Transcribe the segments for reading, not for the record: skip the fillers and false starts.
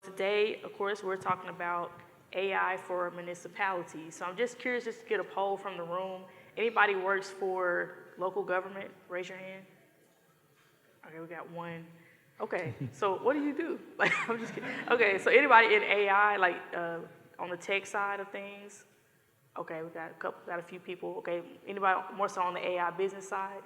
Today, of course, we're talking about AI for municipalities. So I'm just curious just to get a poll from the room. Anybody works for local government? Raise your hand. Okay, we got one. Okay, so what do you do? Like, I'm just kidding. Okay, so anybody in AI, like on the tech side of things? Okay, we got a few people. Okay, anybody more so on the AI business side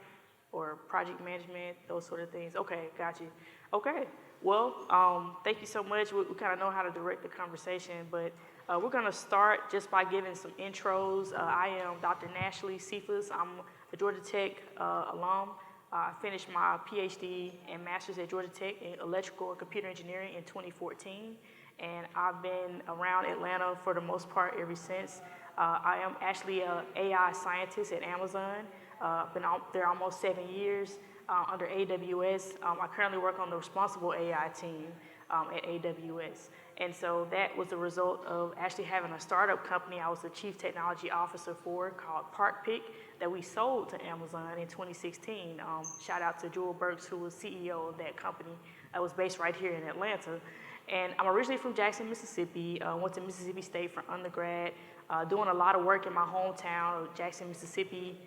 or project management, those sort of things? Okay, got you. Okay, well, thank you so much. We kind of know how to direct the conversation, but we're going to start just by giving some intros. I am Dr. Nashley Cephas. I'm a Georgia Tech alum. I finished my PhD and master's at Georgia Tech in electrical and computer engineering in 2014, and I've been around Atlanta for the most part ever since. I am actually an AI scientist at Amazon. I've been out there almost 7 years under AWS. I currently work on the responsible AI team at AWS. And so that was the result of actually having a startup company I was the chief technology officer for called ParkPick that we sold to Amazon in 2016. Shout out to Jewel Burks, who was CEO of that company. That was based right here in Atlanta. And I'm originally from Jackson, Mississippi. Went to Mississippi State for undergrad. Doing a lot of work in my hometown of Jackson, Mississippi.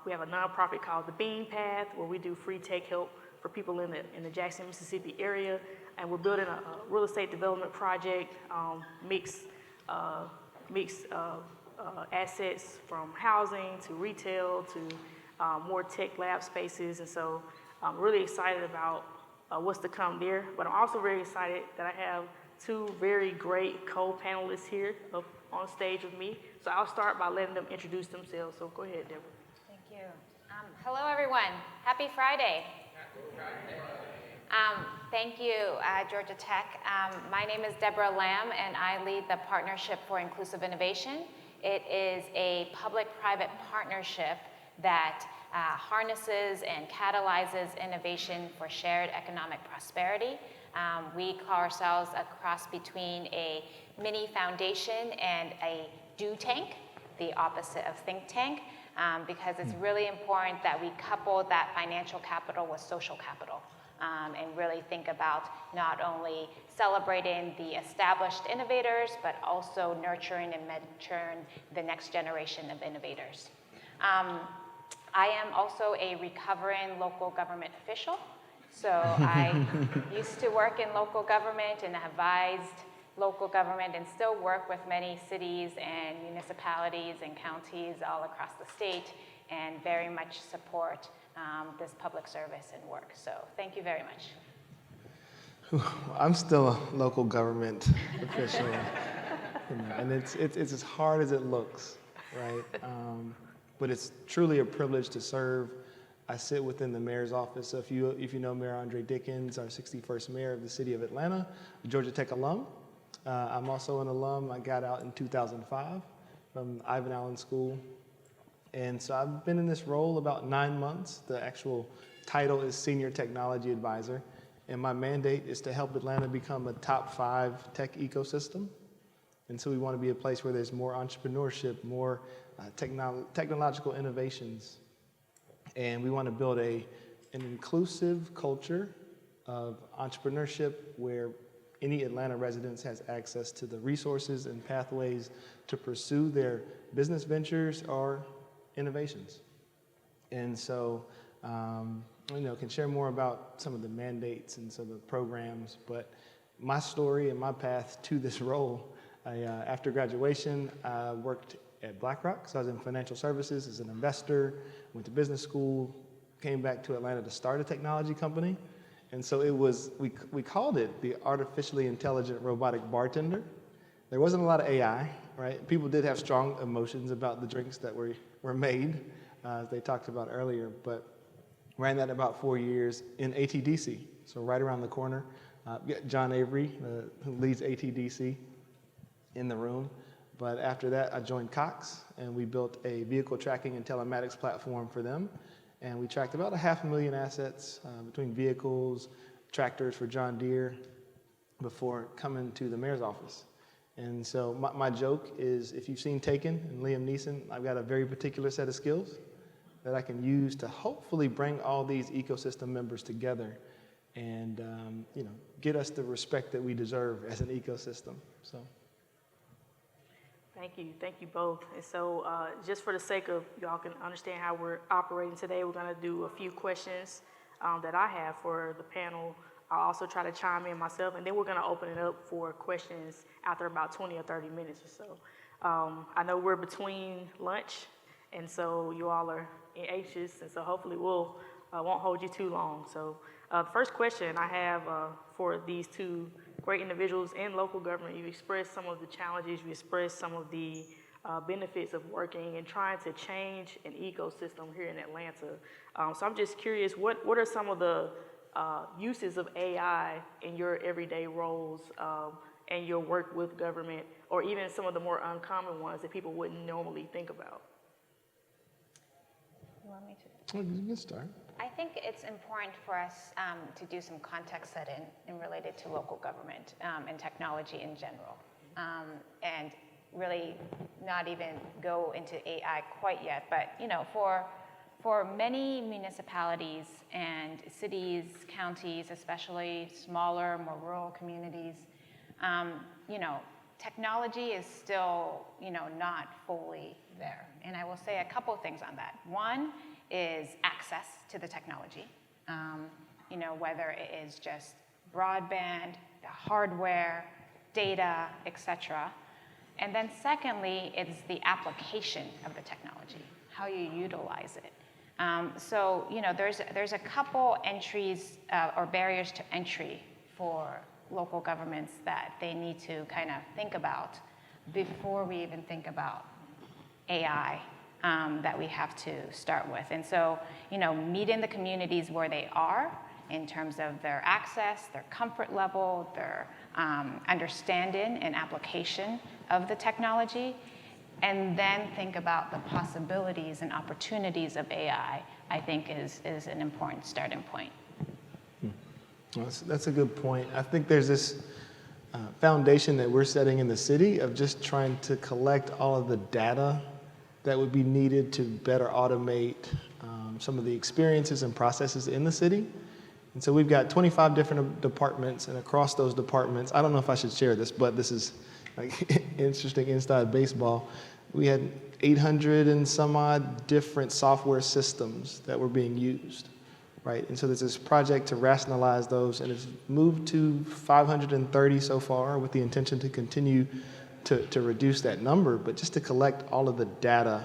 We have a nonprofit called the Bean Path, where we do free tech help for people in the Jackson, Mississippi area. And we're building a real estate development project, mix assets from housing to retail to more tech lab spaces. And so I'm really excited about what's to come there. But I'm also very excited that I have two very great co-panelists here up on stage with me. So I'll start by letting them introduce themselves. So go ahead, Deborah. Thank you. Hello, everyone. Happy Friday. Thank you, Georgia Tech. My name is Deborah Lamb, and I lead the Partnership for Inclusive Innovation. It is a public-private partnership that harnesses and catalyzes innovation for shared economic prosperity. We call ourselves a cross between a mini foundation and a do tank, the opposite of think tank, because it's really important that we couple that financial capital with social capital. And really think about not only celebrating the established innovators, but also nurturing and mentoring the next generation of innovators. I am also a recovering local government official. So I used to work in local government and advised local government and still work with many cities and municipalities and counties all across the state and very much support this public service and work. So thank you very much. I'm still a local government official, and it's as hard as it looks, right? But it's truly a privilege to serve. I sit within the mayor's office. So if you know Mayor Andre Dickens, our 61st mayor of the city of Atlanta, a Georgia Tech alum. I'm also an alum. I got out in 2005 from Ivan Allen School. And so I've been in this role about 9 months. The actual title is Senior Technology Advisor. And my mandate is to help Atlanta become a top 5 tech ecosystem. And so we want to be a place where there's more entrepreneurship, more technological innovations. And we want to build an inclusive culture of entrepreneurship where any Atlanta residents has access to the resources and pathways to pursue their business ventures or innovations. And so, can share more about some of the mandates and some of the programs, but my story and my path to this role, after graduation, I worked at BlackRock. So I was in financial services as an investor, went to business school, came back to Atlanta to start a technology company. And so it was, we called it the artificially intelligent robotic bartender. There wasn't a lot of AI, right? People did have strong emotions about the drinks that were made, as they talked about earlier, but ran that about 4 years in ATDC, so right around the corner. John Avery, who leads ATDC, in the room. But after that, I joined Cox, and we built a vehicle tracking and telematics platform for them. And we tracked about 500,000 assets between vehicles, tractors for John Deere, before coming to the mayor's office. And so my joke is, if you've seen Taken and Liam Neeson, I've got a very particular set of skills that I can use to hopefully bring all these ecosystem members together and get us the respect that we deserve as an ecosystem. So. Thank you both. And so just for the sake of y'all can understand how we're operating today, we're gonna do a few questions that I have for the panel. I'll also try to chime in myself, and then we're gonna open it up for questions after about 20 or 30 minutes or so. I know we're between lunch, and so you all are anxious, and so hopefully we'll won't hold you too long. So the first question I have for these two great individuals in local government, you expressed some of the challenges, you expressed some of the benefits of working and trying to change an ecosystem here in Atlanta. So I'm just curious, what are some of the uses of AI in your everyday roles and your work with government, or even some of the more uncommon ones that people wouldn't normally think about? You want me to? You can start. I think it's important for us to do some context setting in related to local government and technology in general, and really not even go into AI quite yet. But for many municipalities and cities, counties, especially smaller, more rural communities, technology is still not fully there. And I will say a couple things on that. One is access to the technology, whether it is just broadband, the hardware, data, etc. And then secondly, it's the application of the technology, how you utilize it. So there's a couple entries or barriers to entry for local governments that they need to kind of think about before we even think about AI. That we have to start with. And so, meeting the communities where they are in terms of their access, their comfort level, their understanding and application of the technology, and then think about the possibilities and opportunities of AI, I think is an important starting point. Well, that's a good point. I think there's this foundation that we're setting in the city of just trying to collect all of the data that would be needed to better automate some of the experiences and processes in the city. And so we've got 25 different departments, and across those departments, I don't know if I should share this, but this is like interesting inside baseball. We had 800 and some odd different software systems that were being used, right? And so there's this project to rationalize those, and it's moved to 530 so far with the intention to continue to reduce that number, but just to collect all of the data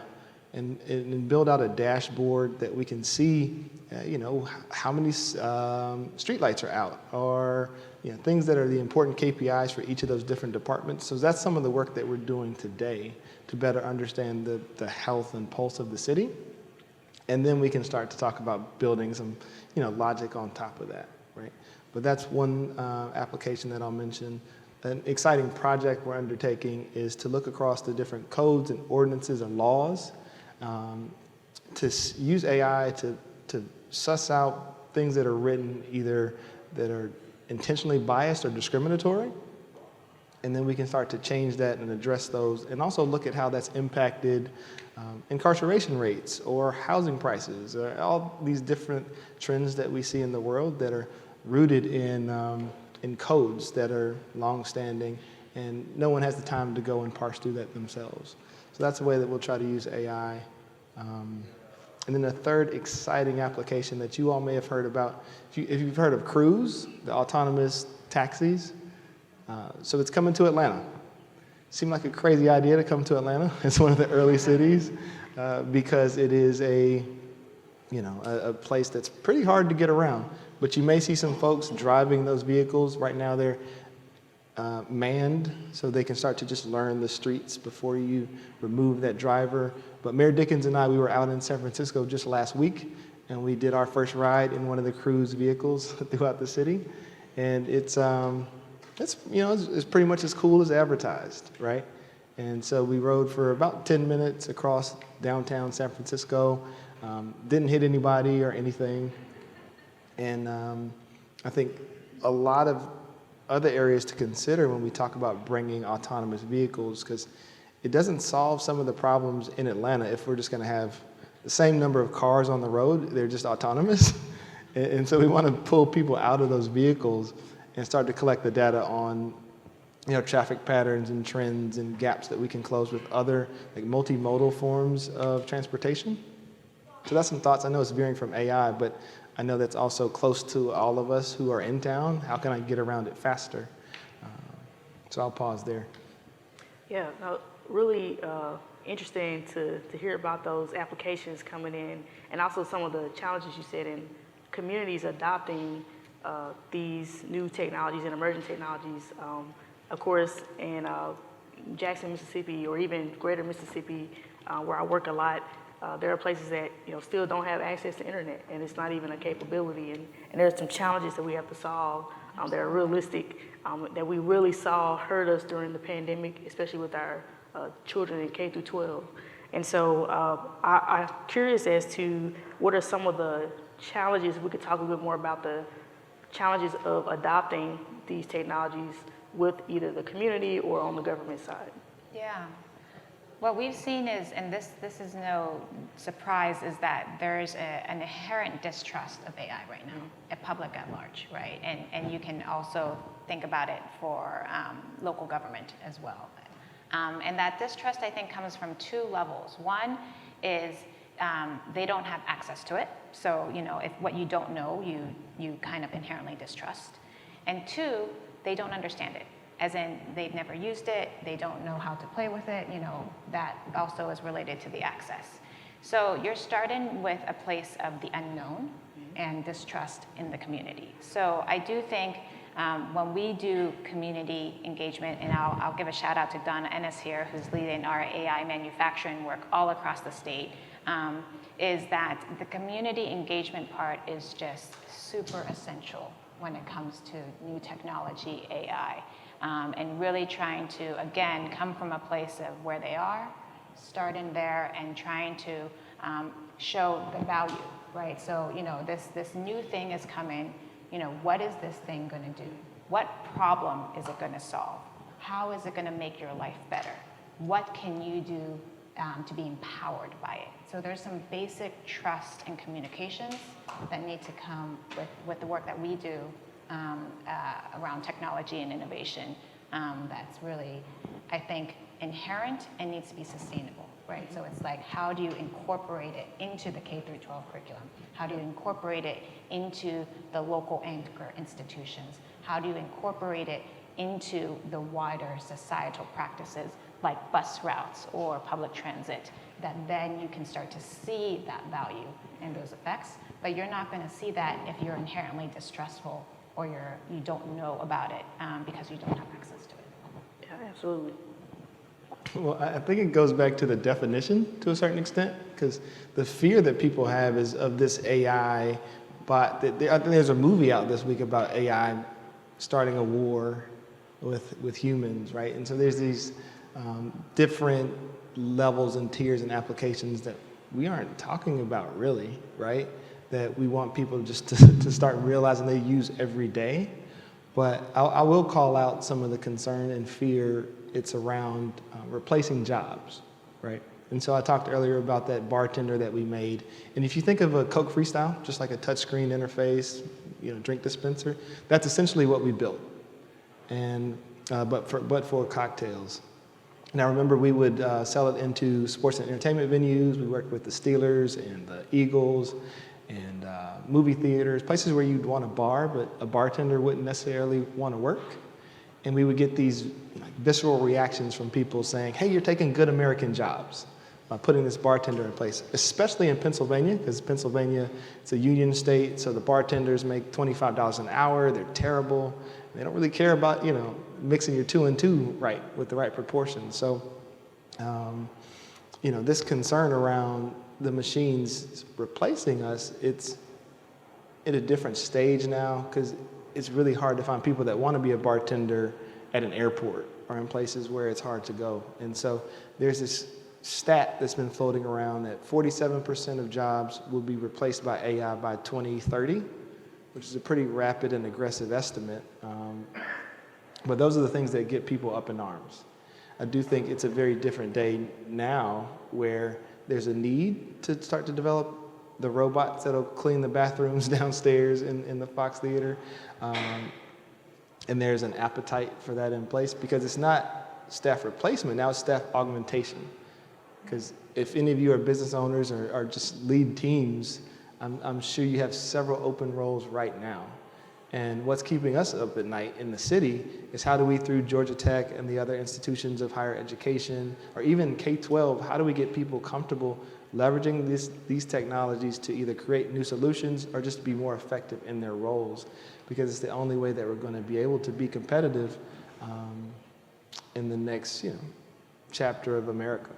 and build out a dashboard that we can see, how many streetlights are out, or things that are the important KPIs for each of those different departments. So that's some of the work that we're doing today to better understand the health and pulse of the city, and then we can start to talk about building some, logic on top of that, right? But that's one application that I'll mention. An exciting project we're undertaking is to look across the different codes and ordinances and laws to use AI to suss out things that are written either that are intentionally biased or discriminatory, and then we can start to change that and address those, and also look at how that's impacted incarceration rates or housing prices, all these different trends that we see in the world that are rooted in codes that are long-standing, and no one has the time to go and parse through that themselves. So that's a way that we'll try to use AI. And then a third exciting application that you all may have heard about, if you've heard of Cruise, the autonomous taxis. So it's coming to Atlanta. Seemed like a crazy idea to come to Atlanta. It's one of the early cities because it is a place that's pretty hard to get around. But you may see some folks driving those vehicles. Right now they're manned, so they can start to just learn the streets before you remove that driver. But Mayor Dickens and I, we were out in San Francisco just last week, and we did our first ride in one of the Cruise vehicles throughout the city. And it's pretty much as cool as advertised, right? And so we rode for about 10 minutes across downtown San Francisco, didn't hit anybody or anything. And I think a lot of other areas to consider when we talk about bringing autonomous vehicles, because it doesn't solve some of the problems in Atlanta if we're just going to have the same number of cars on the road, they're just autonomous. And so we want to pull people out of those vehicles and start to collect the data on, traffic patterns and trends and gaps that we can close with other like multimodal forms of transportation. So that's some thoughts. I know it's veering from AI, but I know that's also close to all of us who are in town. How can I get around it faster? So I'll pause there. Yeah, no, really interesting to hear about those applications coming in, and also some of the challenges you said in communities adopting these new technologies and emerging technologies. Of course, in Jackson, Mississippi, or even greater Mississippi, where I work a lot, there are places that still don't have access to internet, and it's not even a capability. And there's some challenges that we have to solve that are realistic, that we really saw hurt us during the pandemic, especially with our children in K through 12. And so I'm curious as to what are some of the challenges. We could talk a little bit more about the challenges of adopting these technologies with either the community or on the government side. Yeah. What we've seen is, and this is no surprise, is that there's an inherent distrust of AI right now, at public at large, right? And you can also think about it for local government as well. And that distrust, I think, comes from two levels. One is they don't have access to it. So, if what you don't know, you kind of inherently distrust. And two, they don't understand it. As in, they've never used it, they don't know how to play with it, that also is related to the access. So you're starting with a place of the unknown and distrust in the community. So I do think when we do community engagement, and I'll give a shout out to Donna Ennis here, who's leading our AI manufacturing work all across the state, is that the community engagement part is just super essential when it comes to new technology, AI. And really trying to, again, come from a place of where they are, starting there and trying to show the value, right? So, this new thing is coming, what is this thing gonna do? What problem is it gonna solve? How is it gonna make your life better? What can you do to be empowered by it? So there's some basic trust and communications that need to come with the work that we do around technology and innovation that's really, I think, inherent and needs to be sustainable, right? So it's like, how do you incorporate it into the K through 12 curriculum? How do you incorporate it into the local anchor institutions? How do you incorporate it into the wider societal practices like bus routes or public transit, that then you can start to see that value and those effects? But you're not going to see that if you're inherently distrustful or you don't know about it because you don't have access to it. Yeah, absolutely. Well, I think it goes back to the definition to a certain extent, because the fear that people have is of this AI bot. I think there's a movie out this week about AI starting a war with humans, right? And so there's these different levels and tiers and applications that we aren't talking about really, right? That we want people just to start realizing they use every day. But I will call out some of the concern and fear it's around replacing jobs, right? And so I talked earlier about that bartender that we made. And if you think of a Coke Freestyle, just like a touchscreen interface, drink dispenser, that's essentially what we built. And but for cocktails. Now remember, we would sell it into sports and entertainment venues. We worked with the Steelers and the Eagles and movie theaters, places where you'd want a bar, but a bartender wouldn't necessarily want to work. And we would get these visceral reactions from people saying, hey, you're taking good American jobs by putting this bartender in place, especially in Pennsylvania, because Pennsylvania, it's a union state, so the bartenders make $25 an hour. They're terrible. They don't really care about, mixing your 2 and 2 right with the right proportions. So, this concern around the machines replacing us, it's at a different stage now, because it's really hard to find people that want to be a bartender at an airport or in places where it's hard to go. And so there's this stat that's been floating around that 47% of jobs will be replaced by AI by 2030, which is a pretty rapid and aggressive estimate. But those are the things that get people up in arms. I do think it's a very different day now where there's a need to start to develop the robots that'll clean the bathrooms downstairs in the Fox Theater. And there's an appetite for that in place because it's not staff replacement, now it's staff augmentation. Because if any of you are business owners or just lead teams, I'm sure you have several open roles right now. And what's keeping us up at night in the city is how do we, through Georgia Tech and the other institutions of higher education, or even K-12, how do we get people comfortable leveraging these technologies to either create new solutions or just be more effective in their roles? Because it's the only way that we're going to be able to be competitive in the next chapter of America.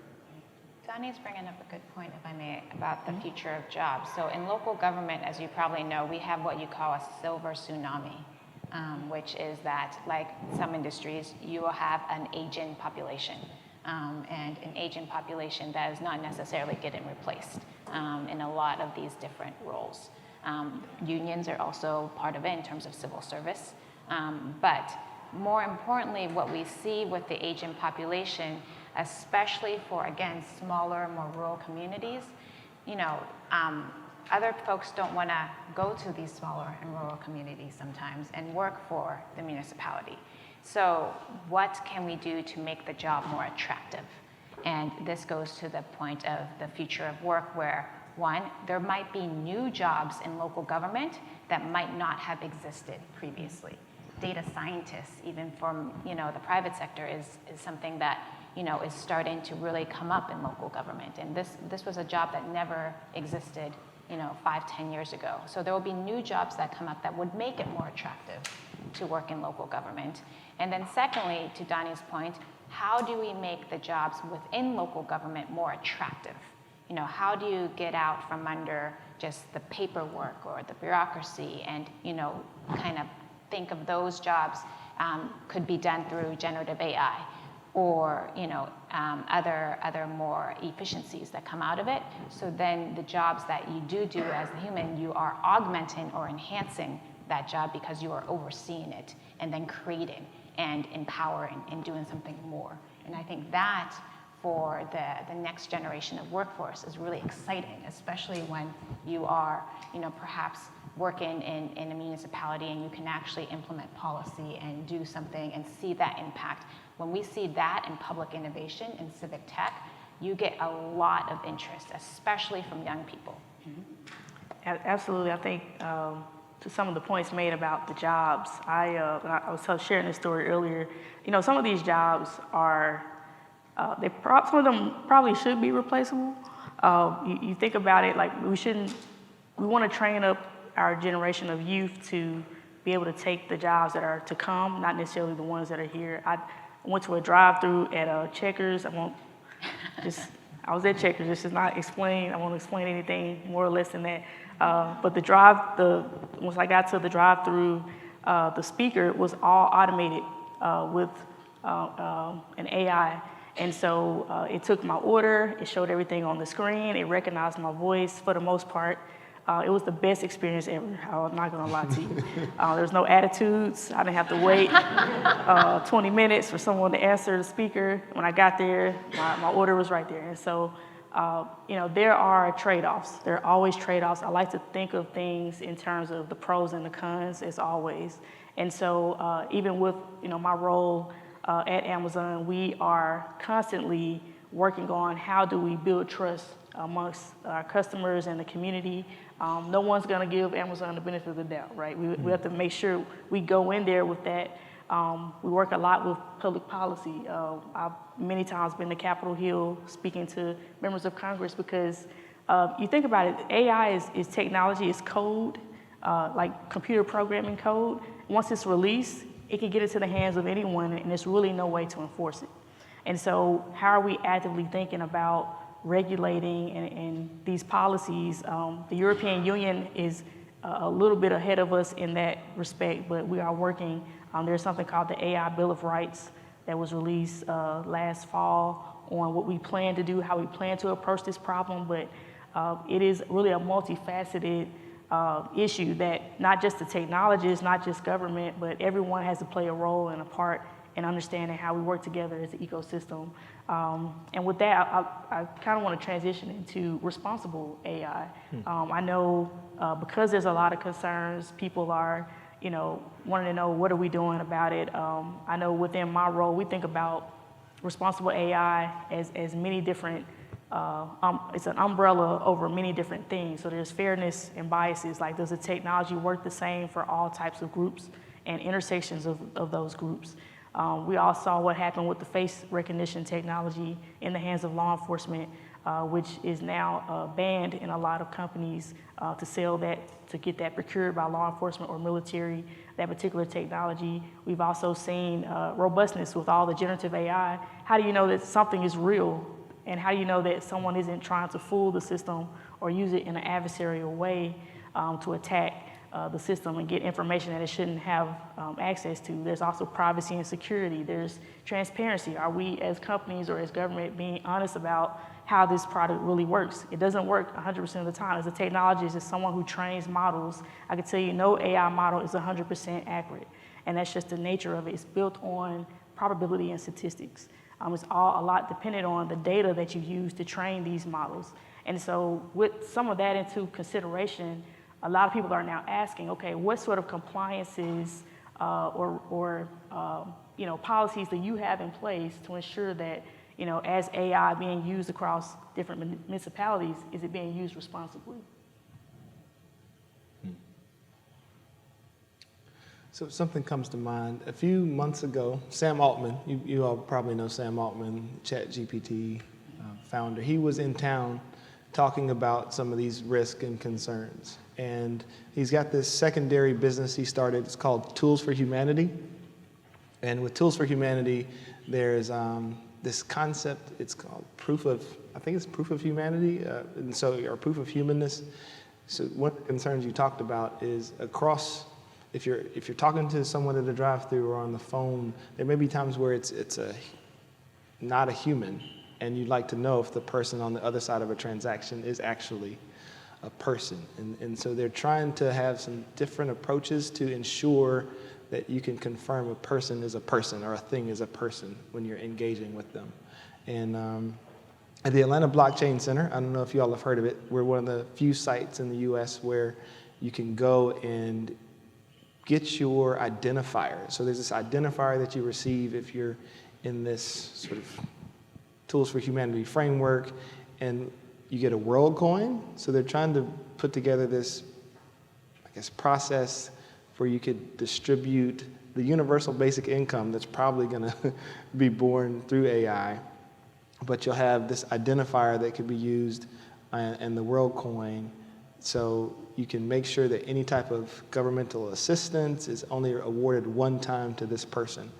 Donnie's bringing up a good point, if I may, about the future of jobs. So in local government, as you probably know, we have what you call a silver tsunami, which is that, like some industries, you will have an aging population. And an aging population that is not necessarily getting replaced in a lot of these different roles. Unions are also part of it in terms of civil service. But more importantly, what we see with the aging population, especially for, again, smaller, more rural communities, other folks don't want to go to these smaller and rural communities sometimes and work for the municipality. So what can we do to make the job more attractive? And this goes to the point of the future of work where, one, there might be new jobs in local government that might not have existed previously. Data scientists, even from the private sector, is something that is starting to really come up in local government. And this was a job that never existed 5-10 years ago. So there will be new jobs that come up that would make it more attractive to work in local government. And then secondly, to Donnie's point, how do we make the jobs within local government more attractive? How do you get out from under just the paperwork or the bureaucracy and, kind of think of those jobs could be done through generative AI or, other more efficiencies that come out of it. So then the jobs that you do as a human, you are augmenting or enhancing that job because you are overseeing it and then creating and empowering and doing something more. And I think that for the next generation of workforce is really exciting, especially when you are, perhaps working in a municipality and you can actually implement policy and do something and see that impact. When we see that in public innovation and civic tech, you get a lot of interest, especially from young people. Absolutely. I think to some of the points made about the jobs, I was sharing this story earlier. Some of these jobs are, some of them probably should be replaceable. You think about it, like we want to train up our generation of youth to be able to take the jobs that are to come, not necessarily the ones that are here. I went to a drive-through at Checkers. I was at Checkers. This is not explain. I won't explain anything more or less than that. But once I got to the drive-through, the speaker was all automated with an AI. And so it took my order, it showed everything on the screen, it recognized my voice for the most part. It was the best experience ever. I'm not gonna lie to you. There was no attitudes. I didn't have to wait 20 minutes for someone to answer the speaker. When I got there, my order was right there. And so, there are trade-offs. There are always trade-offs. I like to think of things in terms of the pros and the cons, as always. And so, even with my role at Amazon, we are constantly working on how do we build trust amongst our customers and the community. No one's going to give Amazon the benefit of the doubt, right? We have to make sure we go in there with that. We work a lot with public policy. I've many times been to Capitol Hill speaking to members of Congress because you think about it, AI is technology, it's code, like computer programming code. Once it's released, it can get into the hands of anyone and there's really no way to enforce it. And so how are we actively thinking about regulating and these policies? The European Union is a little bit ahead of us in that respect, but we are working. There's something called the AI Bill of Rights that was released last fall on what we plan to do, how we plan to approach this problem, but it is really a multifaceted issue that not just the technologists, not just government, but everyone has to play a role and a part and understanding how we work together as an ecosystem. And with that, I kind of want to transition into responsible AI. I know because there's a lot of concerns, people are, wanting to know what are we doing about it. I know within my role, we think about responsible AI as many different, it's an umbrella over many different things. So there's fairness and biases, like does the technology work the same for all types of groups and intersections of those groups? We all saw what happened with the face recognition technology in the hands of law enforcement, which is now banned in a lot of companies to sell that, to get that procured by law enforcement or military, that particular technology. We've also seen robustness with all the generative AI. How do you know that something is real? And how do you know that someone isn't trying to fool the system or use it in an adversarial way to attack the system and get information that it shouldn't have access to? There's also privacy and security. There's transparency. Are we as companies or as government being honest about how this product really works? It doesn't work 100% of the time. As a technologist, as someone who trains models, I can tell you no AI model is 100% accurate. And that's just the nature of it. It's built on probability and statistics. It's all a lot dependent on the data that you use to train these models. And so with some of that into consideration, a lot of people are now asking, okay, what sort of compliances or policies do you have in place to ensure that, as AI being used across different municipalities, is it being used responsibly? So something comes to mind. A few months ago, Sam Altman, you all probably know Sam Altman, ChatGPT founder, he was in town talking about some of these risks and concerns. And he's got this secondary business he started. It's called Tools for Humanity. And with Tools for Humanity, there's this concept. It's called proof of humanity, or proof of humanness. So one of the concerns you talked about is across. If you're talking to someone at a drive-thru or on the phone, there may be times where it's not a human, and you'd like to know if the person on the other side of a transaction is actually a person. And so they're trying to have some different approaches to ensure that you can confirm a person is a person or a thing is a person when you're engaging with them. And at the Atlanta Blockchain Center, I don't know if you all have heard of it, we're one of the few sites in the US where you can go and get your identifier. So there's this identifier that you receive if you're in this sort of Tools for Humanity framework, and you get a WorldCoin. So they're trying to put together this, process where you could distribute the universal basic income that's probably gonna be born through AI, but you'll have this identifier that could be used and the WorldCoin. So you can make sure that any type of governmental assistance is only awarded one time to this person.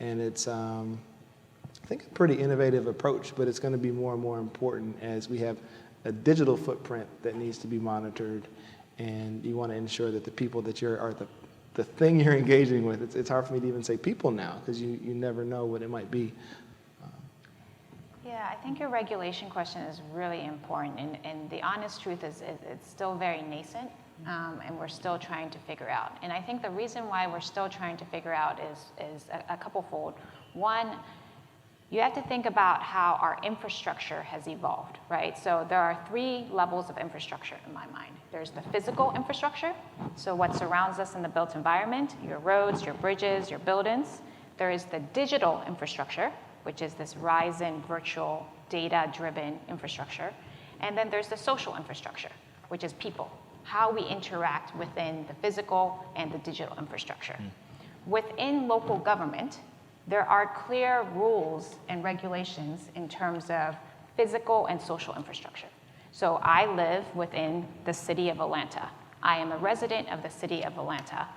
And it's, I think, a pretty innovative approach, but it's going to be more and more important as we have a digital footprint that needs to be monitored. And you want to ensure that the people that the thing you're engaging with, it's hard for me to even say people now, because you never know what it might be. Yeah, I think your regulation question is really important, and the honest truth is it's still very nascent, and we're still trying to figure out. And I think the reason why we're still trying to figure out is a couple-fold. One, you have to think about how our infrastructure has evolved, right? So there are 3 levels of infrastructure in my mind. There's the physical infrastructure, so what surrounds us in the built environment, your roads, your bridges, your buildings. There is the digital infrastructure, which is this Ryzen virtual data-driven infrastructure. And then there's the social infrastructure, which is people, how we interact within the physical and the digital infrastructure. Within local government, there are clear rules and regulations in terms of physical and social infrastructure. So I live within the city of Atlanta. I am a resident of the city of Atlanta.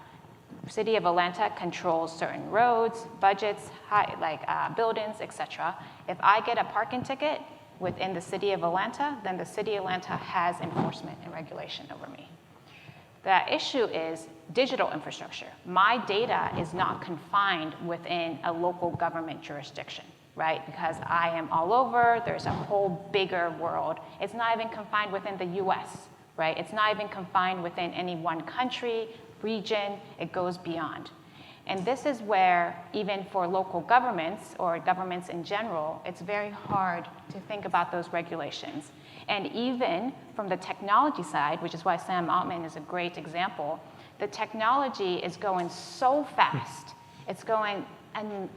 City of Atlanta controls certain roads, budgets, buildings, etc. If I get a parking ticket within the city of Atlanta, then the city of Atlanta has enforcement and regulation over me. The issue is digital infrastructure. My data is not confined within a local government jurisdiction, right? Because I am all over, there's a whole bigger world. It's not even confined within the US, right? It's not even confined within any one country, region, it goes beyond. And this is where, even for local governments or governments in general, it's very hard to think about those regulations. And even from the technology side, which is why Sam Altman is a great example, the technology is going so fast. It's going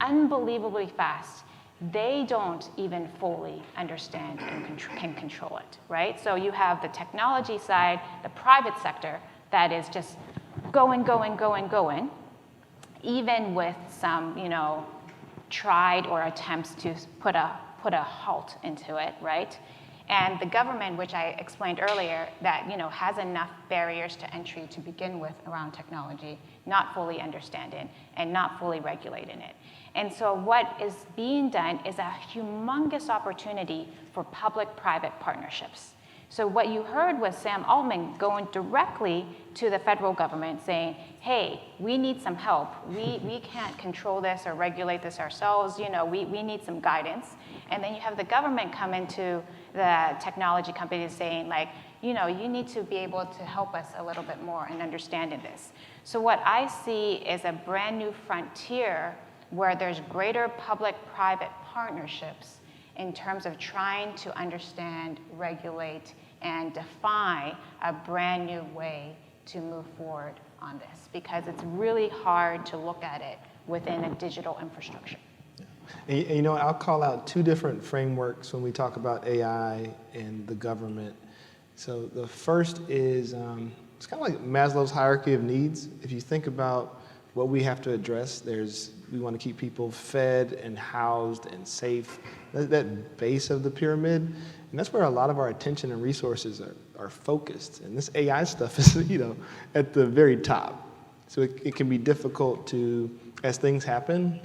unbelievably fast. They don't even fully understand and can control it, right? So you have the technology side, the private sector, that is just going, even with some, tried or attempts to put a halt into it, right? And the government, which I explained earlier, that has enough barriers to entry to begin with around technology, not fully understanding and not fully regulating it. And so what is being done is a humongous opportunity for public-private partnerships. So what you heard was Sam Altman going directly to the federal government saying, hey, we need some help. We can't control this or regulate this ourselves. We need some guidance. And then you have the government come into the technology companies saying, like, you need to be able to help us a little bit more in understanding this. So what I see is a brand new frontier where there's greater public-private partnerships in terms of trying to understand, regulate, and define a brand new way to move forward on this, because it's really hard to look at it within a digital infrastructure. And I'll call out two different frameworks when we talk about AI and the government. So the first is, it's kind of like Maslow's hierarchy of needs. If you think about what we have to address, we want to keep people fed and housed and safe, that base of the pyramid. And that's where a lot of our attention and resources are focused. And this AI stuff is, at the very top. So it can be difficult to, as things happen,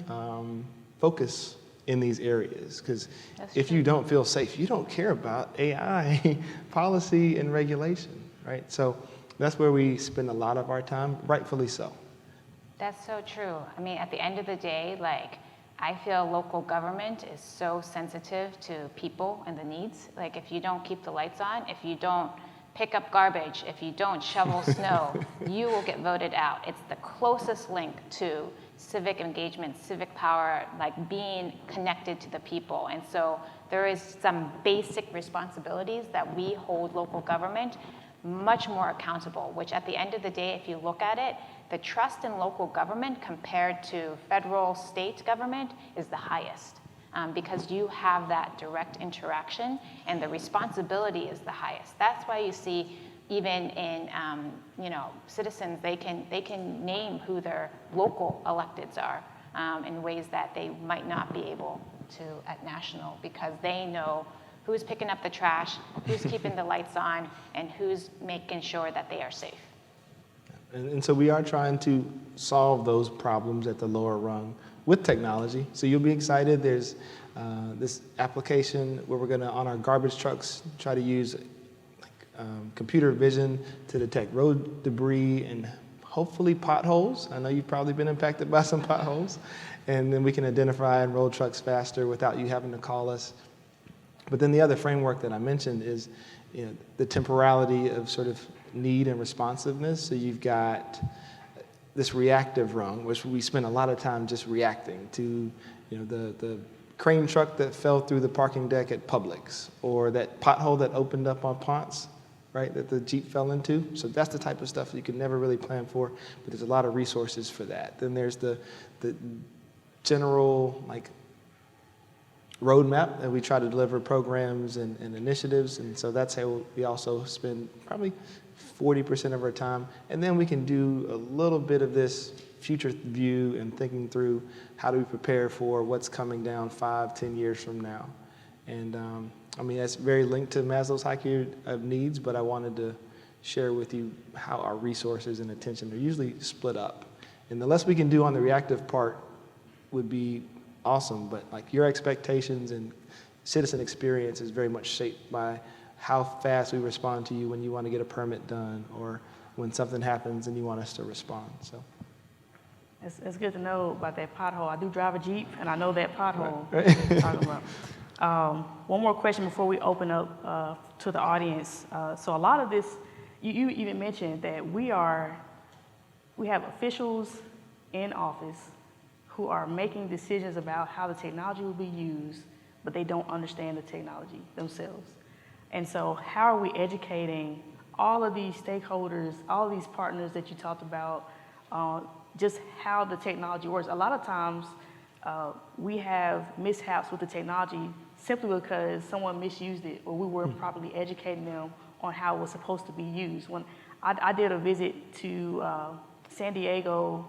focus in these areas. Because if you don't feel safe, you don't care about AI policy and regulation, right? So that's where we spend a lot of our time, rightfully so. That's so true. I mean, at the end of the day, I feel local government is so sensitive to people and the needs. Like, if you don't keep the lights on, if you don't pick up garbage, if you don't shovel snow, you will get voted out. It's the closest link to civic engagement, civic power, like being connected to the people. And so there is some basic responsibilities that we hold local government much more accountable, which at the end of the day, if you look at it, the trust in local government compared to federal, state government is the highest, because you have that direct interaction and the responsibility is the highest. That's why you see even in citizens, they can name who their local electeds are in ways that they might not be able to at national, because they know who's picking up the trash, who's keeping the lights on, and who's making sure that they are safe. And so we are trying to solve those problems at the lower rung with technology. So you'll be excited. There's this application where we're going to, on our garbage trucks, try to use computer vision to detect road debris and hopefully potholes. I know you've probably been impacted by some potholes. And then we can identify and roll trucks faster without you having to call us. But then the other framework that I mentioned is the temporality of sort of need and responsiveness. So you've got this reactive rung, which we spend a lot of time just reacting to, the crane truck that fell through the parking deck at Publix, or that pothole that opened up on Ponce, right, that the Jeep fell into. So that's the type of stuff that you can never really plan for, but there's a lot of resources for that. Then there's the general, roadmap that we try to deliver programs and initiatives, and so that's how we also spend probably 40% of our time. And then we can do a little bit of this future view and thinking through how do we prepare for what's coming down 5-10 years from now. And that's very linked to Maslow's hierarchy of needs, but I wanted to share with you how our resources and attention are usually split up. And the less we can do on the reactive part would be awesome, but your expectations and citizen experience is very much shaped by how fast we respond to you when you want to get a permit done, or when something happens and you want us to respond. So it's good to know about that pothole. I do drive a Jeep, and I know that pothole Right. you're talking about. One more question before we open up to the audience. So a lot of this, you even mentioned that we have officials in office who are making decisions about how the technology will be used, but they don't understand the technology themselves. And so how are we educating all of these stakeholders, all of these partners that you talked about, just how the technology works? A lot of times we have mishaps with the technology simply because someone misused it or we weren't properly educating them on how it was supposed to be used. When I did a visit to San Diego,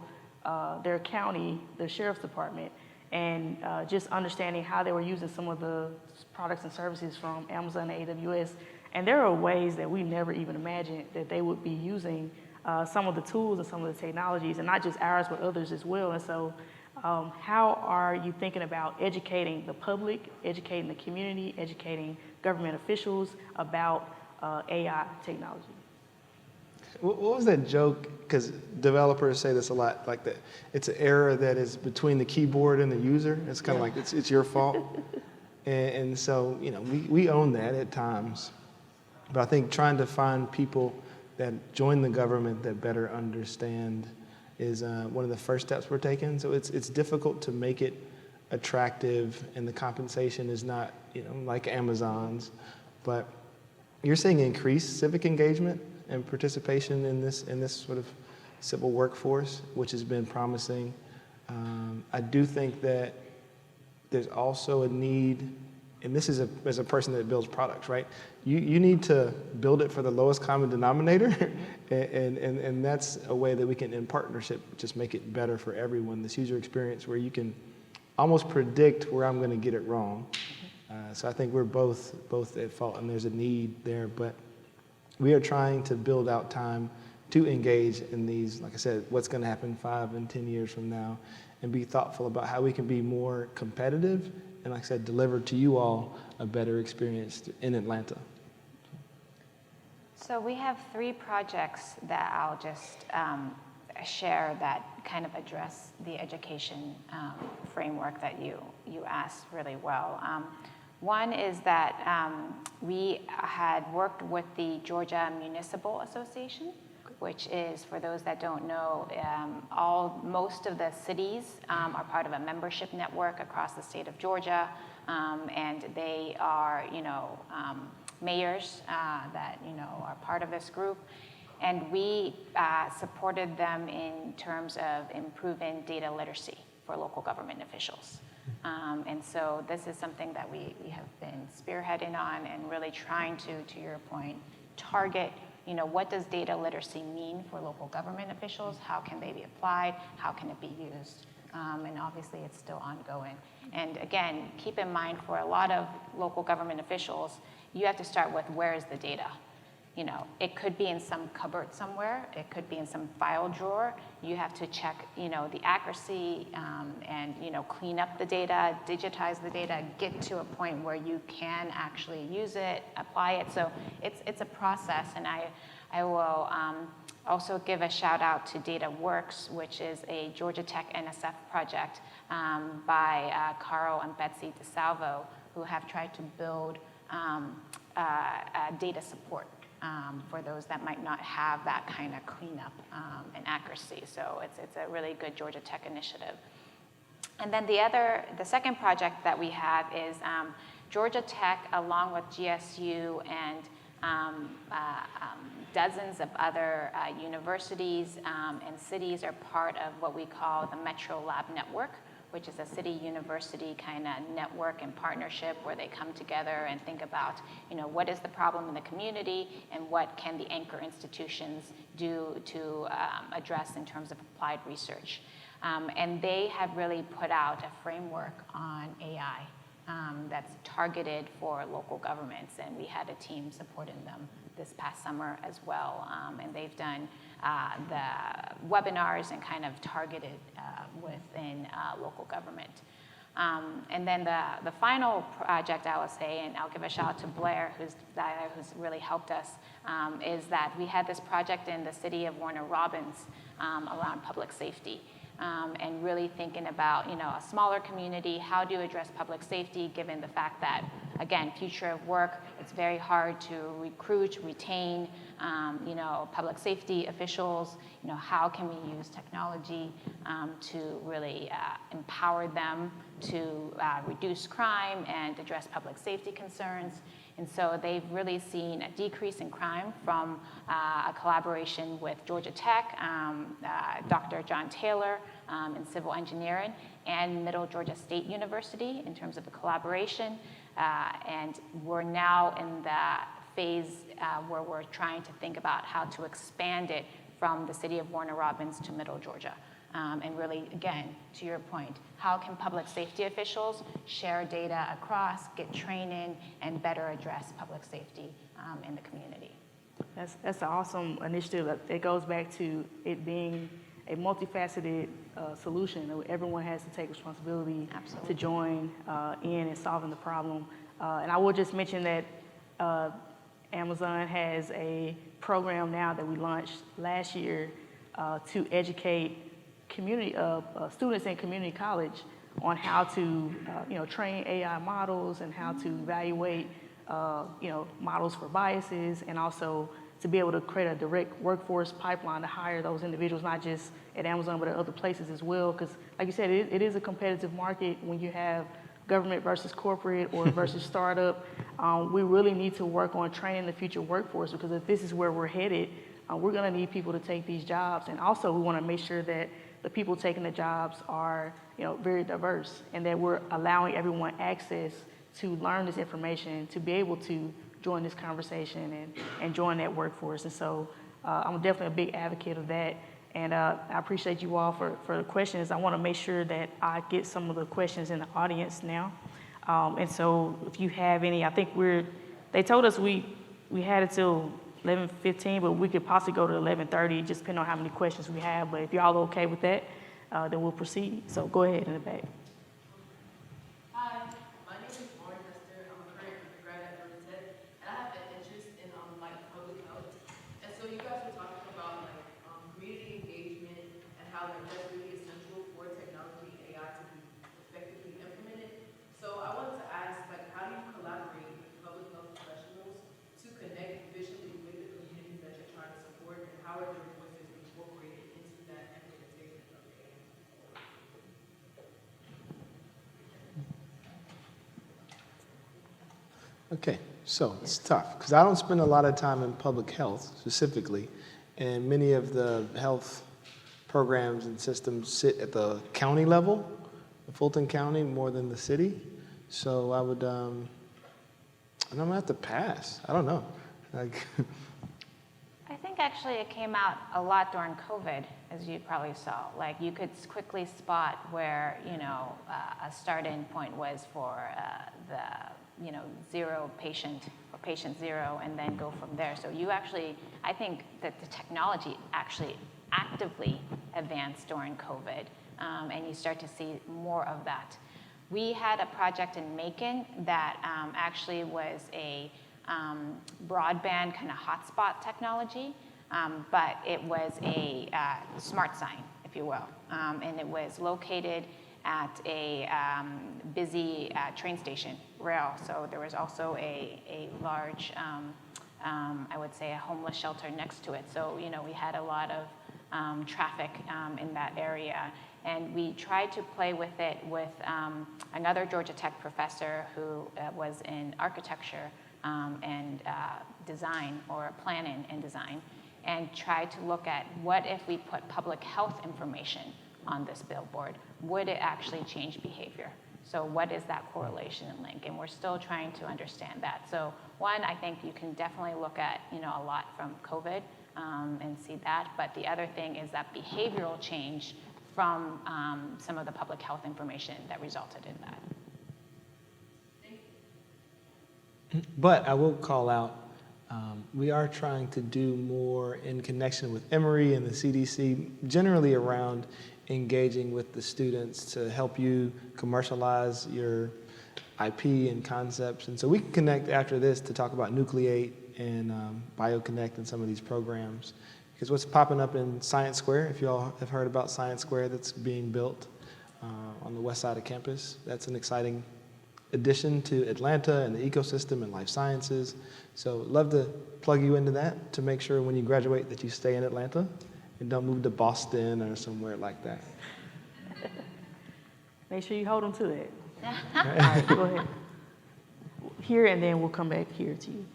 their county, the sheriff's department, and just understanding how they were using some of the products and services from Amazon and AWS. And there are ways that we never even imagined that they would be using some of the tools and some of the technologies, and not just ours, but others as well. And so how are you thinking about educating the public, educating the community, educating government officials about AI technology? What was that joke? Because developers say this a lot, like that it's an error that is between the keyboard and the user. It's kind of like it's your fault. And so, you know, we own that at times. But I think trying to find people that join the government that better understand is one of the first steps we're taking. So it's difficult to make it attractive, and the compensation is not, you know, like Amazon's. But you're seeing increased civic engagement and participation in this sort of civil workforce, which has been promising. I do think that there's also a need, and this is as a person that builds products, right? You need to build it for the lowest common denominator, and that's a way that we can, in partnership, just make it better for everyone. This user experience where you can almost predict where I'm going to get it wrong. So I think we're both at fault, and there's a need there, but we are trying to build out time to engage in these, like I said, what's going to happen 5 and 10 years from now, and be thoughtful about how we can be more competitive and, like I said, deliver to you all a better experience in Atlanta. So we have 3 projects that I'll just share that kind of address the education framework that you asked really well. One is that we had worked with the Georgia Municipal Association, which is, for those that don't know, most of the cities are part of a membership network across the state of Georgia, and they are, mayors that, are part of this group. And we supported them in terms of improving data literacy for local government officials. And so this is something that we have been spearheading on and really trying to your point, target, what does data literacy mean for local government officials? How can they be applied? How can it be used? And obviously it's still ongoing. And again, keep in mind for a lot of local government officials, you have to start with where is the data? It could be in some cupboard somewhere. It could be in some file drawer. You have to check, the accuracy and, clean up the data, digitize the data, get to a point where you can actually use it, apply it. So it's a process, and I will also give a shout out to DataWorks, which is a Georgia Tech NSF project by Carl and Betsy DeSalvo, who have tried to build data support for those that might not have that kind of cleanup and accuracy. So it's a really good Georgia Tech initiative. And then the second project that we have is Georgia Tech, along with GSU and dozens of other universities and cities, are part of what we call the Metro Lab Network, which is a city-university kind of network and partnership where they come together and think about, what is the problem in the community and what can the anchor institutions do to address in terms of applied research. And they have really put out a framework on AI that's targeted for local governments, and we had a team supporting them this past summer as well, and they've done the webinars and kind of targeted within local government. And then the final project I will say, and I'll give a shout out to Blair, who's really helped us, is that we had this project in the city of Warner Robins around public safety. and really thinking about, a smaller community, how do you address public safety, given the fact that, again, future of work, it's very hard to recruit, retain, public safety officials. How can we use technology to really empower them to reduce crime and address public safety concerns. And so they've really seen a decrease in crime from a collaboration with Georgia Tech, Dr. John Taylor in civil engineering, and Middle Georgia State University in terms of the collaboration. And we're now in the phase where we're trying to think about how to expand it from the city of Warner Robins to Middle Georgia. And really, again, to your point, how can public safety officials share data across, get training, and better address public safety in the community? That's an awesome initiative. It goes back to it being a multifaceted solution. Everyone has to take responsibility Absolutely. to join in solving the problem. And I will just mention that Amazon has a program now that we launched last year to educate students in community college on how to train AI models and how to evaluate models for biases, and also to be able to create a direct workforce pipeline to hire those individuals, not just at Amazon, but at other places as well. Because like you said, it is a competitive market when you have government versus corporate or versus startup. We really need to work on training the future workforce, because if this is where we're headed, we're gonna need people to take these jobs. And also we wanna make sure that the people taking the jobs are very diverse, and that we're allowing everyone access to learn this information, to be able to join this conversation and join that workforce. And so I'm definitely a big advocate of that. And I appreciate you all for the questions. I want to make sure that I get some of the questions in the audience now. And so if you have any, I think they told us we had it till 11:15, but we could possibly go to 11:30, just depending on how many questions we have. But if y'all are okay with that, then we'll proceed. So go ahead in the back. Hi, my name is Lauren Hester. I'm a current undergrad at Georgia Tech, and I have an interest in public health. And so you guys were talking about community engagement and how that's really essential for technology and AI to be effectively implemented. So I wanted to ask, how do you collaborate with public health professionals to connect visually with the communities that you're trying to support, and how are their voices incorporated into that implementation of AI? Okay, so it's tough because I don't spend a lot of time in public health specifically, and many of the health programs and systems sit at the county level, Fulton County, more than the city. So I would, and I'm gonna have to pass. I don't know. I think actually it came out a lot during COVID, as you probably saw. You could quickly spot where, a starting point was for the, zero patient or patient zero, and then go from there. So I think that the technology actually actively advanced during COVID, and you start to see more of that. We had a project in Macon that actually was a broadband kind of hotspot technology, but it was a smart sign, if you will, and it was located at a busy train station, rail. So there was also a large, I would say, a homeless shelter next to it. So we had a lot of traffic in that area. And we tried to play with it with another Georgia Tech professor who was in architecture and design, or planning and design, and tried to look at what if we put public health information on this billboard, would it actually change behavior? So what is that correlation and link? And we're still trying to understand that. So one, I think you can definitely look at a lot from COVID and see that. But the other thing is that behavioral change from some of the public health information that resulted in that. But I will call out, we are trying to do more in connection with Emory and the CDC, generally around engaging with the students to help you commercialize your IP and concepts. And so we can connect after this to talk about Nucleate and BioConnect and some of these programs, Because what's popping up in Science Square, if you all have heard about Science Square that's being built on the west side of campus, that's an exciting addition to Atlanta and the ecosystem and life sciences. So love to plug you into that to make sure when you graduate that you stay in Atlanta and don't move to Boston or somewhere like that. Make sure you hold them to that. All right, go ahead. Here, and then we'll come back here to you.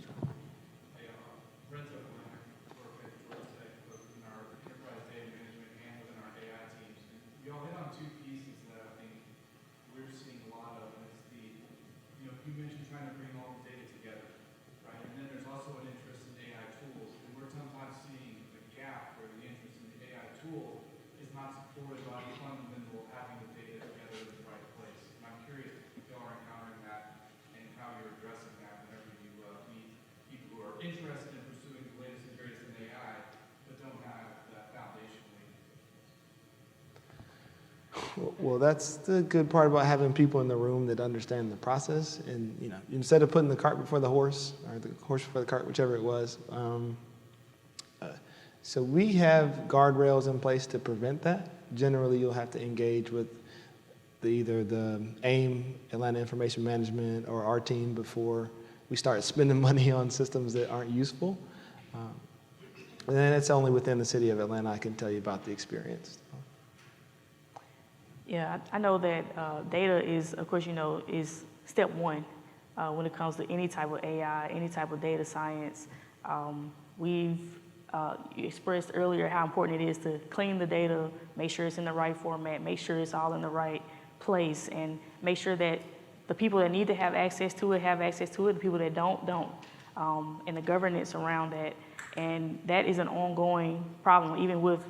Brent O'Connor, work at Georgia Tech, both in our enterprise data management and within our AI teams. And you all hit on two pieces that I think we're seeing a lot of, and it's the, you mentioned trying to bring all the data together, right? And then there's also an interest in AI tools, and we're sometimes seeing a gap where the interest in the AI tool is not supported by the fundamental having the data together in the right place. And I'm curious if y'all are encountering that and how you're addressing that whenever you meet people who are interested in pursuing the latest and greatest in AI, but don't have that foundationally. Well, that's the good part about having people in the room that understand the process. And instead of putting the cart before the horse, or the horse before the cart, whichever it was. So we have guardrails in place to prevent that. Generally, you'll have to engage with either the AIM, Atlanta Information Management, or our team before we start spending money on systems that aren't useful. And then it's only within the city of Atlanta I can tell you about the experience. Yeah, I know that data is, of course, is step one when it comes to any type of AI, any type of data science. We've expressed earlier how important it is to clean the data, make sure it's in the right format, make sure it's all in the right place, and make sure that the people that need to have access to it have access to it, the people that don't, and the governance around that. And that is an ongoing problem, even with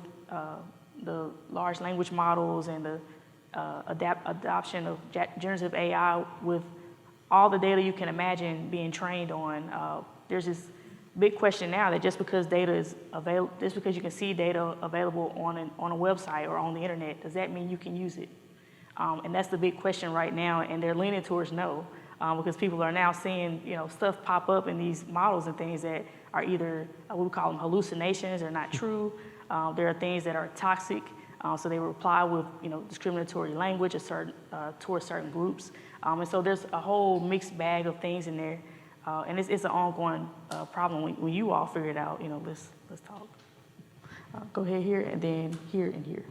the large language models and the adoption of generative AI. With all the data you can imagine being trained on, there's this big question now that just because data is available, just because you can see data available on a website or on the internet, does that mean you can use it? And that's the big question right now, and they're leaning towards no, because people are now seeing stuff pop up in these models and things that are either we would call them hallucinations or not true. There are things that are toxic, so they reply with discriminatory language towards certain groups, and so there's a whole mixed bag of things in there, and it's an ongoing problem. When you all figure it out, let's talk. Go ahead here, and then here and here.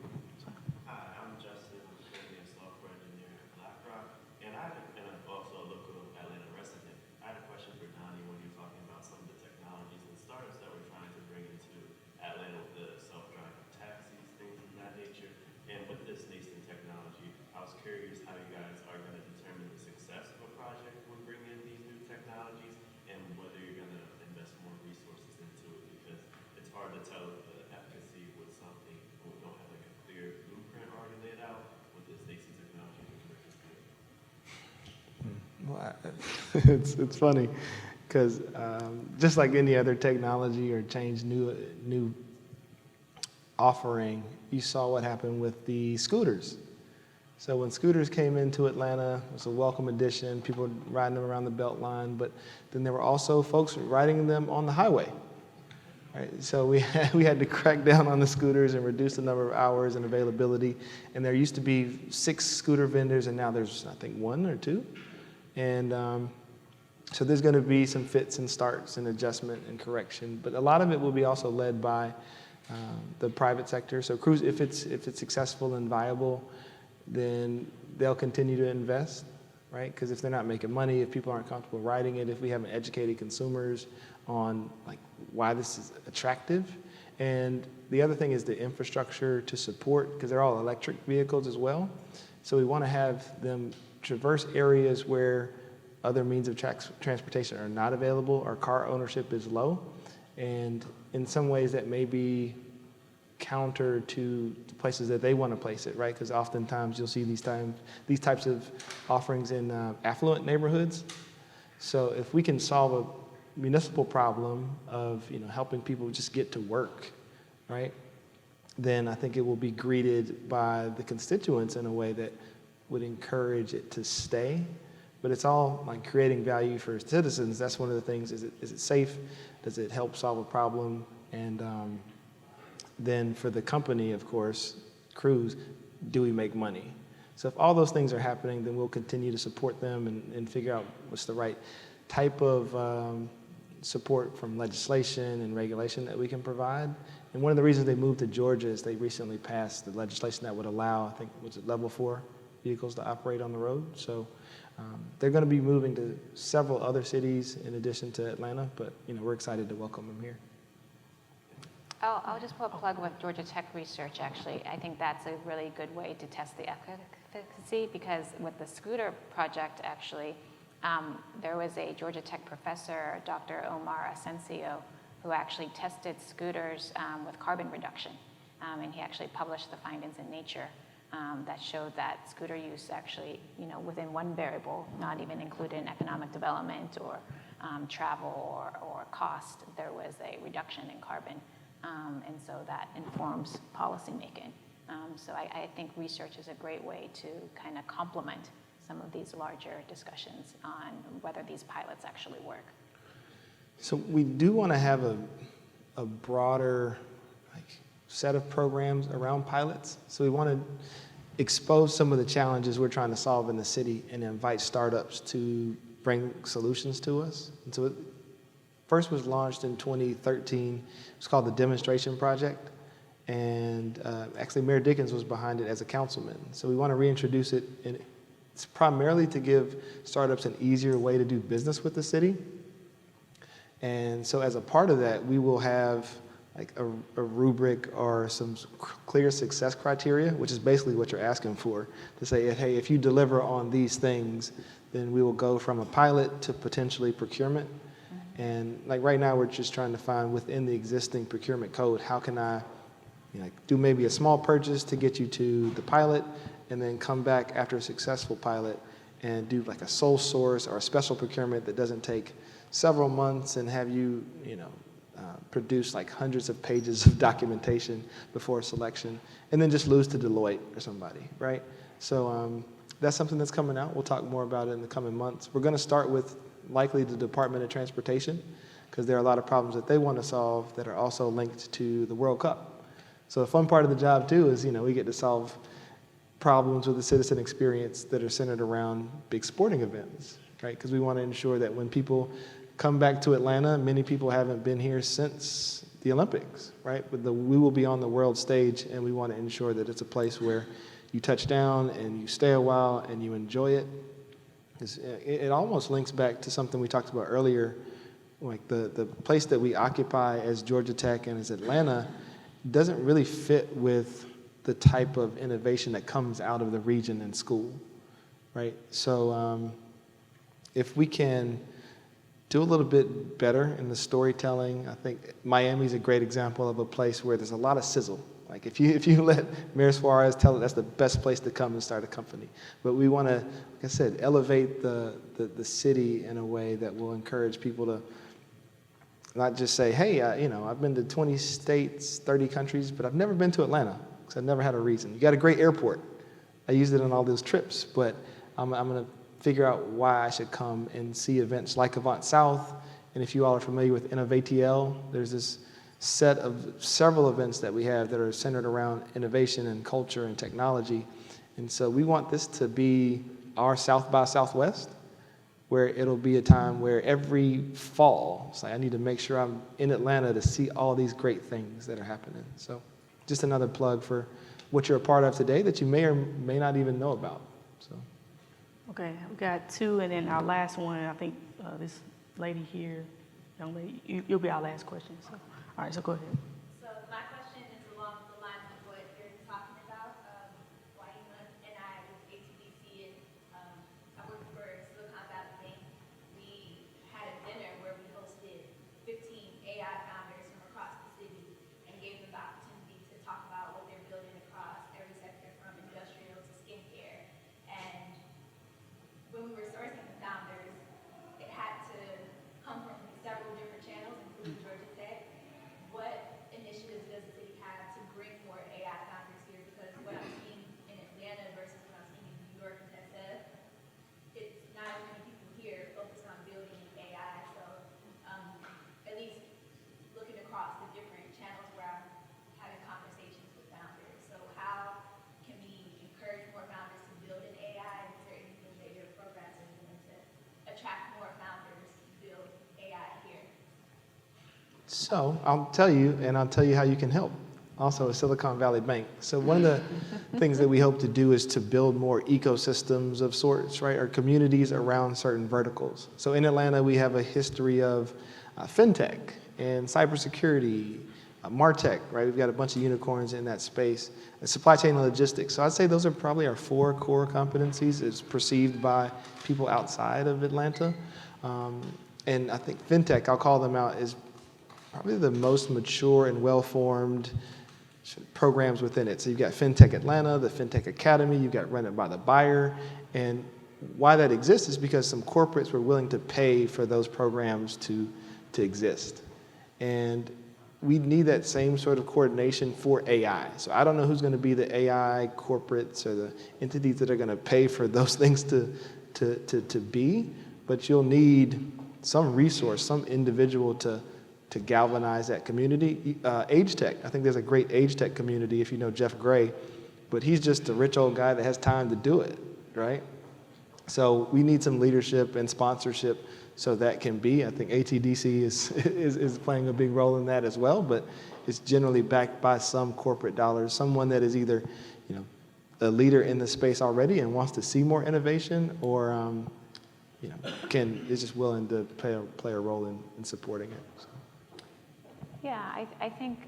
Hi, I'm Justin, I'm currently a software engineer at BlackRock, and I'm also a local Atlanta resident. I had a question for Donnie when you're talking about some of the technologies and startups that we're trying to bring into Atlanta with the self-driving taxis, things of that nature. And with this nascent technology, I was curious how you guys are going to determine the success of a project when bringing in these new technologies, and whether you're going to invest more resources into it, because it's hard to tell the efficacy with something when we don't have like a clear blueprint already laid out with this nascent technology. Well, it's funny because just like any other technology or change, new offering, you saw what happened with the scooters. So when scooters came into Atlanta, it was a welcome addition, people riding them around the Beltline, but then there were also folks riding them on the highway. Right? So we had to crack down on the scooters and reduce the number of hours and availability. And there used to be 6 scooter vendors, and now there's, I think, 1 or 2. And so there's going to be some fits and starts and adjustment and correction. But a lot of it will be also led by the private sector. So Cruise, if it's successful and viable, then they'll continue to invest, right? Because if they're not making money, if people aren't comfortable riding it, if we haven't educated consumers on like why this is attractive. And the other thing is the infrastructure to support, because they're all electric vehicles as well. So we want to have them traverse areas where other means of transportation are not available, or car ownership is low. And in some ways that may be counter to the places that they want to place it, right? Because oftentimes you'll see these types of offerings in affluent neighborhoods. So if we can solve a municipal problem of helping people just get to work, right? Then I think it will be greeted by the constituents in a way that would encourage it to stay. But it's all like creating value for citizens. That's one of the things. Is it safe? Does it help solve a problem? And then for the company, of course, Cruise, do we make money? So if all those things are happening, then we'll continue to support them and figure out what's the right type of support from legislation and regulation that we can provide. And one of the reasons they moved to Georgia is they recently passed the legislation that would allow, I think, was it level 4 vehicles to operate on the road. So they're going to be moving to several other cities in addition to Atlanta, but we're excited to welcome them here. I'll just put a plug with Georgia Tech research, actually. I think that's a really good way to test the efficacy, because with the scooter project, actually, there was a Georgia Tech professor, Dr. Omar Asensio, who actually tested scooters with carbon reduction. And he actually published the findings in Nature that showed that scooter use actually, within one variable, not even included in economic development or travel or cost, there was a reduction in carbon. And so that informs policymaking. So I think research is a great way to kind of complement some of these larger discussions on whether these pilots actually work. So we do want to have a broader set of programs around pilots. So we want to expose some of the challenges we're trying to solve in the city and invite startups to bring solutions to us. And so it first was launched in 2013. It's called the Demonstration Project. And actually Mayor Dickens was behind it as a councilman. So we want to reintroduce it. And it's primarily to give startups an easier way to do business with the city. And so as a part of that, we will have like a rubric or some clear success criteria, which is basically what you're asking for, to say, hey, if you deliver on these things, then we will go from a pilot to potentially procurement. And like right now, we're just trying to find within the existing procurement code, how can I do maybe a small purchase to get you to the pilot, and then come back after a successful pilot and do like a sole source or a special procurement that doesn't take several months and have you, produce like hundreds of pages of documentation before selection, and then just lose to Deloitte or somebody, right? So that's something that's coming out. We'll talk more about it in the coming months. We're going to start with likely the Department of Transportation, because there are a lot of problems that they want to solve that are also linked to the World Cup. So the fun part of the job too is, we get to solve problems with the citizen experience that are centered around big sporting events, right? Because we want to ensure that when people come back to Atlanta, many people haven't been here since the Olympics, right? But we will be on the world stage, and we want to ensure that it's a place where you touch down and you stay a while and you enjoy it. It almost links back to something we talked about earlier, like the place that we occupy as Georgia Tech and as Atlanta doesn't really fit with the type of innovation that comes out of the region and school, right? So if we can do a little bit better in the storytelling, I think Miami's a great example of a place where there's a lot of sizzle. Like if you let Mayor Suarez tell it, that's the best place to come and start a company. But we want to, like I said, elevate the city in a way that will encourage people to not just say, hey, I've been to 20 states, 30 countries, but I've never been to Atlanta because I've never had a reason. You got a great airport. I used it on all those trips, but I'm going to figure out why I should come and see events like Avant South. And if you all are familiar with InnovaTL, there's this set of several events that we have that are centered around innovation and culture and technology. And so we want this to be our South by Southwest, where it'll be a time where every fall, it's like I need to make sure I'm in Atlanta to see all these great things that are happening. So just another plug for what you're a part of today that you may or may not even know about. So. Okay, we got two, and then our last one, I think this lady here, young lady, you'll be our last question. So, all right, so go ahead. So my question is along the lines of what you're talking about. Waima and I with ATDC and I work for Silicon Valley Bank. We had a dinner where we hosted 15 AI founders from across the city and gave them the opportunity to talk about what they're building across every sector from industrial to skincare. And when we were sourcing the founders, it had to come from several different channels, including Georgia Tech. What So I'll tell you, and I'll tell you how you can help. Also, a Silicon Valley Bank. So one of the things that we hope to do is to build more ecosystems of sorts, right, or communities around certain verticals. So in Atlanta, we have a history of fintech and cybersecurity, MarTech, right? We've got a bunch of unicorns in that space. And supply chain and logistics. So I'd say those are probably our 4 core competencies as perceived by people outside of Atlanta. And I think fintech, I'll call them out, is probably the most mature and well-formed programs within it. So you've got FinTech Atlanta, the FinTech Academy, you've got Run It by the Buyer. And why that exists is because some corporates were willing to pay for those programs to exist. And we need that same sort of coordination for AI. So I don't know who's going to be the AI corporates or the entities that are going to pay for those things to be, but you'll need some resource, some individual to galvanize that community. Age tech, I think there's a great age tech community if you know Jeff Gray, but he's just a rich old guy that has time to do it, right? So we need some leadership and sponsorship so that can be. I think ATDC is playing a big role in that as well, but it's generally backed by some corporate dollars, someone that is either, you know, a leader in the space already and wants to see more innovation, or you know, is just willing to play a role in supporting it. So. Yeah, I think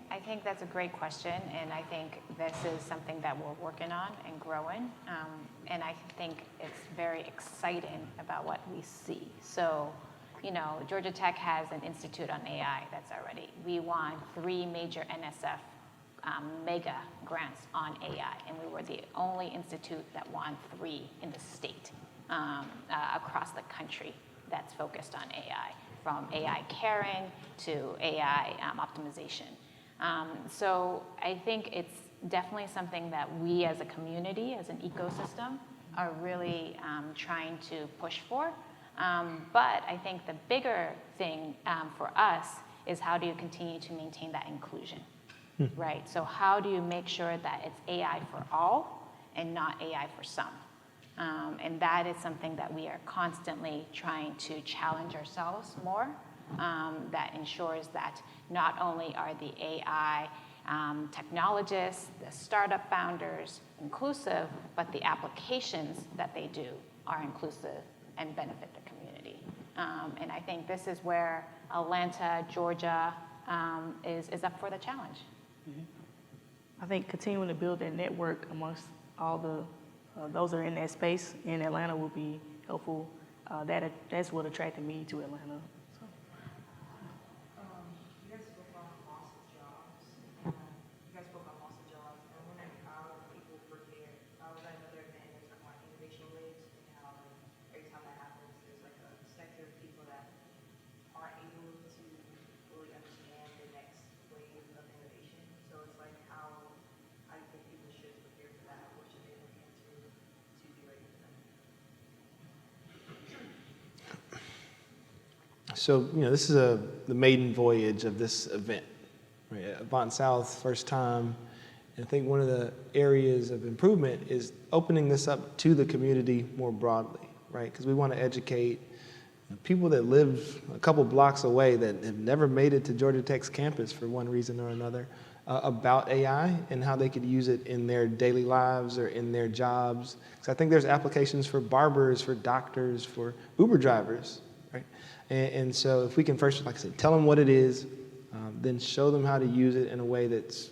that's a great question, and I think this is something that we're working on and growing, and I think it's very exciting about what we see. So, you know, Georgia Tech has an institute on AI that's already. We won 3 major NSF mega grants on AI, and we were the only institute that won 3 in the state across the country that's focused on AI. From AI caring to AI optimization. So I think it's definitely something that we as a community, as an ecosystem, are really trying to push for. But I think the bigger thing for us is how do you continue to maintain that inclusion, right? So how do you make sure that it's AI for all and not AI for some? And that is something that we are constantly trying to challenge ourselves more, that ensures that not only are the AI technologists, the startup founders inclusive, but the applications that they do are inclusive and benefit the community. And I think this is where Atlanta, Georgia is up for the challenge. I think continuing to build that network amongst all the those that are in that space in Atlanta will be helpful. That's what attracted me to Atlanta. So. You guys spoke about loss of jobs. I'm wondering how people prepare. I was at another event, there's like innovation waves, and how every time that happens, there's like a sector of people that aren't able to fully understand the next wave of innovation. So it's like how I think people should prepare for that. What should they look into to be ready for that? So, you know, this is the maiden voyage of this event, right? Avant South, first time. And I think one of the areas of improvement is opening this up to the community more broadly, right? Because we want to educate people that live a couple blocks away that have never made it to Georgia Tech's campus for one reason or another about AI and how they could use it in their daily lives or in their jobs. Because I think there's applications for barbers, for doctors, for Uber drivers, right? And so if we can first, like I said, tell them what it is, then show them how to use it in a way that's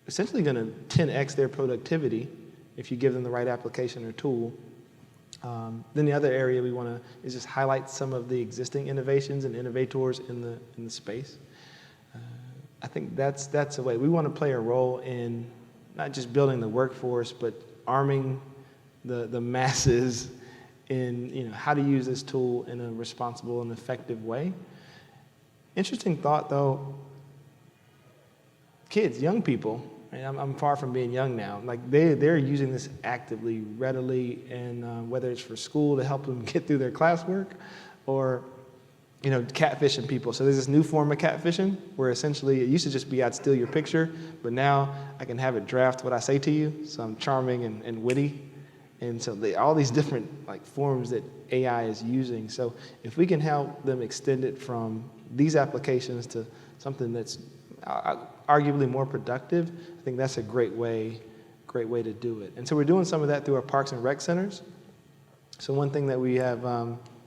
essentially going to 10x their productivity if you give them the right application or tool. Then the other area we want to is just highlight some of the existing innovations and innovators in the space. I think that's a way we want to play a role in not just building the workforce, but arming the masses in, you know, how to use this tool in a responsible and effective way. Interesting thought though, kids, young people, right? I'm far from being young now. Like they're using this actively, readily, and whether it's for school to help them get through their classwork, or, you know, catfishing people. So there's this new form of catfishing where essentially it used to just be I'd steal your picture, but now I can have it draft what I say to you. So I'm charming and witty. And so all these different like forms that AI is using. So if we can help them extend it from these applications to something that's arguably more productive, I think that's a great way to do it. And so we're doing some of that through our Parks and Rec centers. So one thing that we have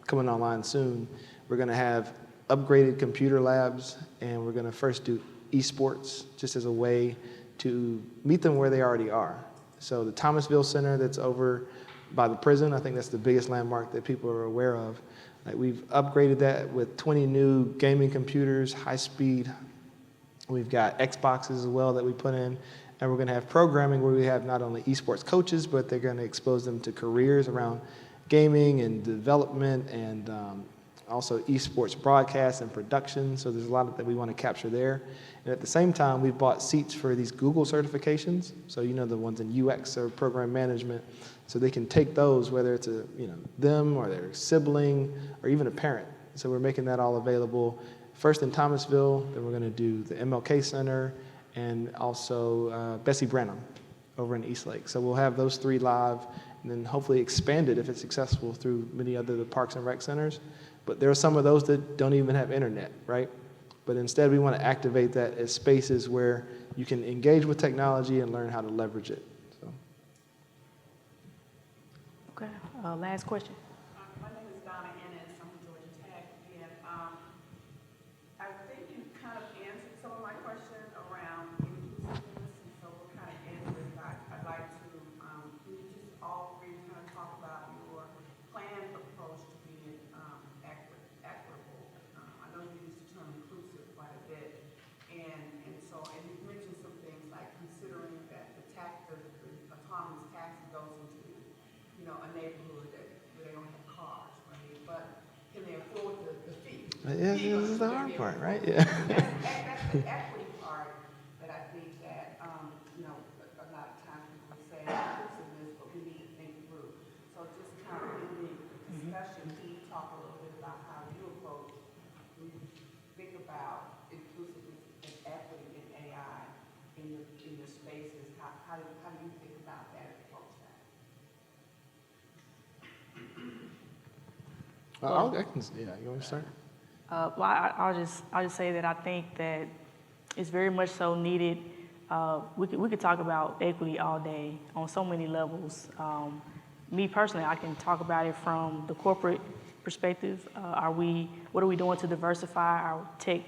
coming online soon, we're going to have upgraded computer labs, and we're going to first do esports just as a way to meet them where they already are. So the Thomasville Center that's over by the prison, I think that's the biggest landmark that people are aware of. Like, we've upgraded that with 20 new gaming computers, high speed. We've got Xboxes as well that we put in. And we're going to have programming where we have not only esports coaches, but they're going to expose them to careers around gaming and development, and also esports broadcast and production. So there's a lot that we want to capture there. And at the same time, we've bought seats for these Google certifications. So you know, the ones in UX or program management. So they can take those, whether it's them or their sibling or even a parent. So we're making that all available. First in Thomasville, then we're going to do the MLK Center, and also Bessie Branham over in Eastlake. So we'll have those 3 live, and then hopefully expand it if it's successful through many other the Parks and Rec centers. But there are some of those that don't even have internet, right? But instead we want to activate that as spaces where you can engage with technology and learn how to leverage it. So. Okay, last question. My name is Donna Ennis. I'm from Georgia Tech. And I think you kind of answered some of my questions around inclusiveness, and so we'll kind of answer it. I'd like to, you just all 3 kind of talk about your planned approach to being equitable. I know you use the term inclusive quite a bit. And so, and you mentioned some things like considering that the autonomous taxi goes into, a neighborhood where they don't have cars, right? But can they afford the fee? Yeah, this is the hard part, right? Yeah. That's the equity part that I think that, a lot of times people say inclusiveness, but we need to think through. So just kind of in the discussion, can you talk a little bit about how you approach, when you think about inclusiveness and equity in AI in your spaces, how do you think about that and approach that? You want to start? Well, I'll just say that I think that it's very much so needed. We could talk about equity all day on so many levels. Me personally, I can talk about it from the corporate perspective. What are we doing to diversify our tech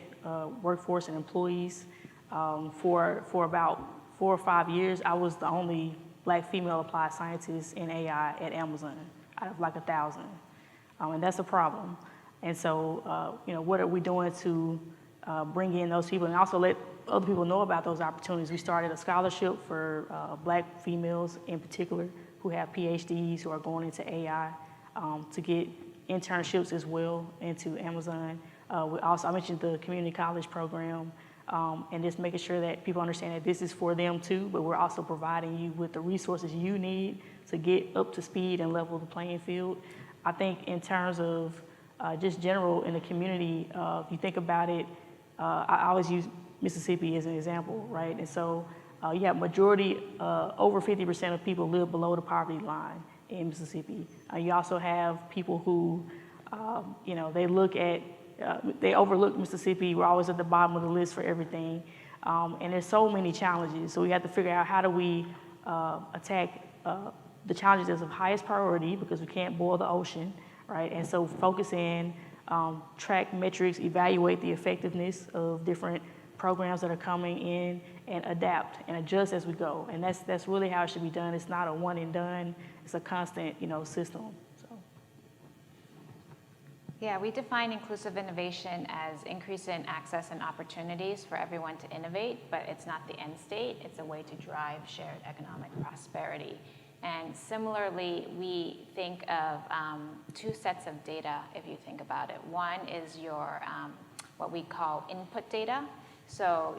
workforce and employees? For about 4 or 5 years, I was the only Black female applied scientist in AI at Amazon out of like 1,000. And that's a problem. And so, what are we doing to bring in those people and also let other people know about those opportunities? We started a scholarship for Black females in particular who have PhDs who are going into AI to get internships as well into Amazon. I mentioned the community college program and just making sure that people understand that this is for them too, but we're also providing you with the resources you need to get up to speed and level the playing field. I think in terms of just general in the community, if you think about it, I always use Mississippi as an example, right? And so you have majority, over 50% of people live below the poverty line in Mississippi. You also have people who, they overlook Mississippi. We're always at the bottom of the list for everything. And there's so many challenges. So we have to figure out how do we attack the challenges as of highest priority, because we can't boil the ocean, right? And so focus in, track metrics, evaluate the effectiveness of different programs that are coming in, and adapt and adjust as we go. And that's really how it should be done. It's not a one and done. It's a constant, system. So. Yeah, we define inclusive innovation as increasing access and opportunities for everyone to innovate, but it's not the end state. It's a way to drive shared economic prosperity. And similarly, we think of 2 sets of data, if you think about it. One is your, what we call input data. So,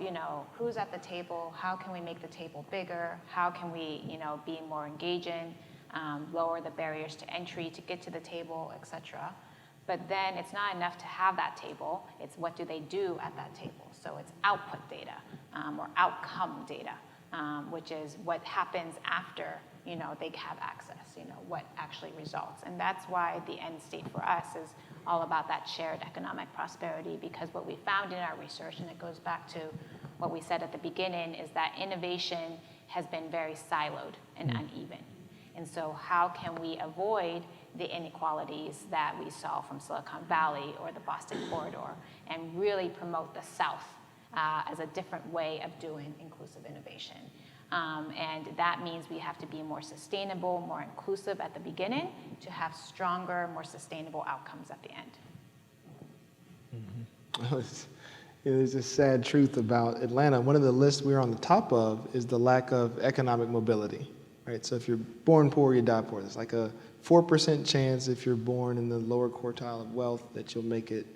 who's at the table? How can we make the table bigger? How can we, be more engaging, lower the barriers to entry to get to the table, et cetera. But then it's not enough to have that table. It's what do they do at that table? So it's output data or outcome data, which is what happens after they have access, what actually results. And that's why the end state for us is all about that shared economic prosperity, because what we found in our research, and it goes back to what we said at the beginning, is that innovation has been very siloed and uneven. And so how can we avoid the inequalities that we saw from Silicon Valley or the Boston corridor and really promote the South as a different way of doing inclusive innovation? And that means we have to be more sustainable, more inclusive at the beginning to have stronger, more sustainable outcomes at the end. There's a sad truth about Atlanta. One of the lists we're on the top of is the lack of economic mobility, right? So if you're born poor, you die poor. There's like a 4% chance if you're born in the lower quartile of wealth that you'll make it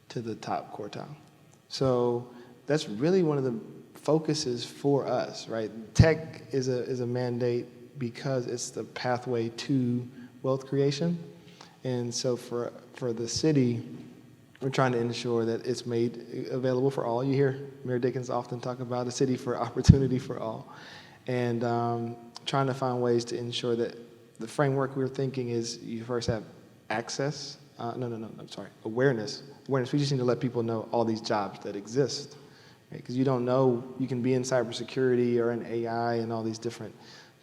to the top quartile. So that's really one of the focuses for us, right? Tech is a mandate because it's the pathway to wealth creation. And so for the city, we're trying to ensure that it's made available for all. You hear Mayor Dickens often talk about a city for opportunity for all. And trying to find ways to ensure that the framework we're thinking is you first have access. Awareness. We just need to let people know all these jobs that exist. Because you don't know, you can be in cybersecurity or in AI and all these different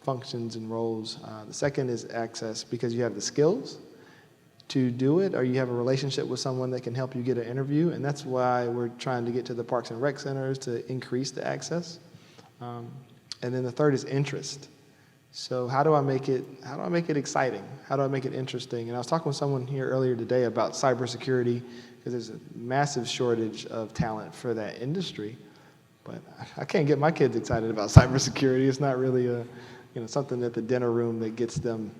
functions and roles. The second is access, because you have the skills to do it, or you have a relationship with someone that can help you get an interview, and that's why we're trying to get to the parks and rec centers to increase the access. And then the third is interest. So how do I make it exciting? How do I make it interesting? And I was talking with someone here earlier today about cybersecurity, because there's a massive shortage of talent for that industry. But I can't get my kids excited about cybersecurity. It's not really something at the dinner room that gets them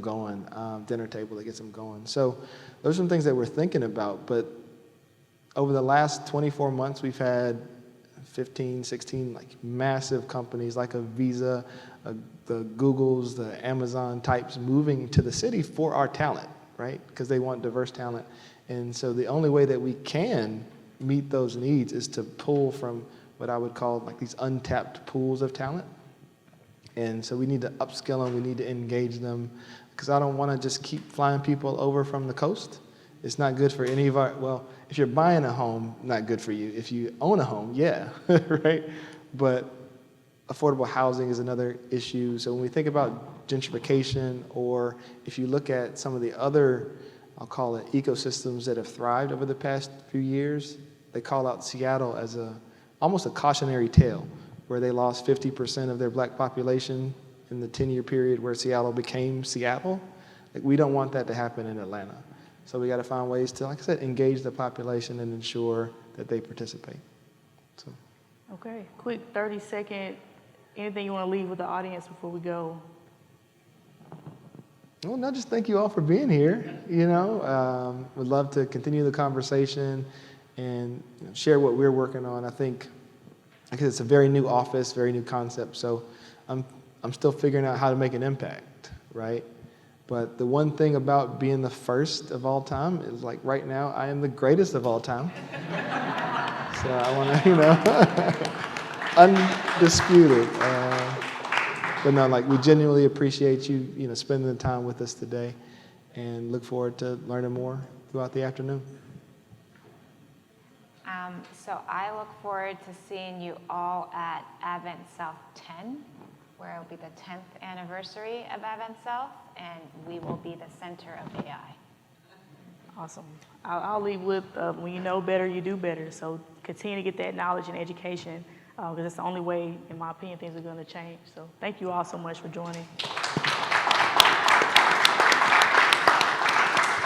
going, dinner table that gets them going. So those are some things that we're thinking about. But over the last 24 months, we've had 15, 16 massive companies like a Visa, the Googles, the Amazon types moving to the city for our talent, right? Because they want diverse talent. And so the only way that we can meet those needs is to pull from what I would call these untapped pools of talent. And so we need to upskill them, we need to engage them, because I don't want to just keep flying people over from the coast. It's not good for any of if you're buying a home, not good for you. If you own a home, yeah, right? But affordable housing is another issue. So when we think about gentrification, or if you look at some of the other, I'll call it ecosystems that have thrived over the past few years, they call out Seattle as almost a cautionary tale, where they lost 50% of their black population in the 10-year period where Seattle became Seattle. We don't want that to happen in Atlanta. So we got to find ways to, like I said, engage the population and ensure that they participate. So. Okay, quick 30-second, anything you want to leave with the audience before we go? Well, no, just thank you all for being here. Would love to continue the conversation and share what we're working on. I think, because it's a very new office, very new concept, so I'm still figuring out how to make an impact, right? But the one thing about being the first of all time is, right now, I am the greatest of all time. So I want to, undisputed. But no, we genuinely appreciate you, spending the time with us today, and look forward to learning more throughout the afternoon. So I look forward to seeing you all at Advent South 10, where it will be the 10th anniversary of Advent South, and we will be the center of AI. Awesome. I'll leave with, when you know better, you do better. So continue to get that knowledge and education, because it's the only way, in my opinion, things are going to change. So thank you all so much for joining.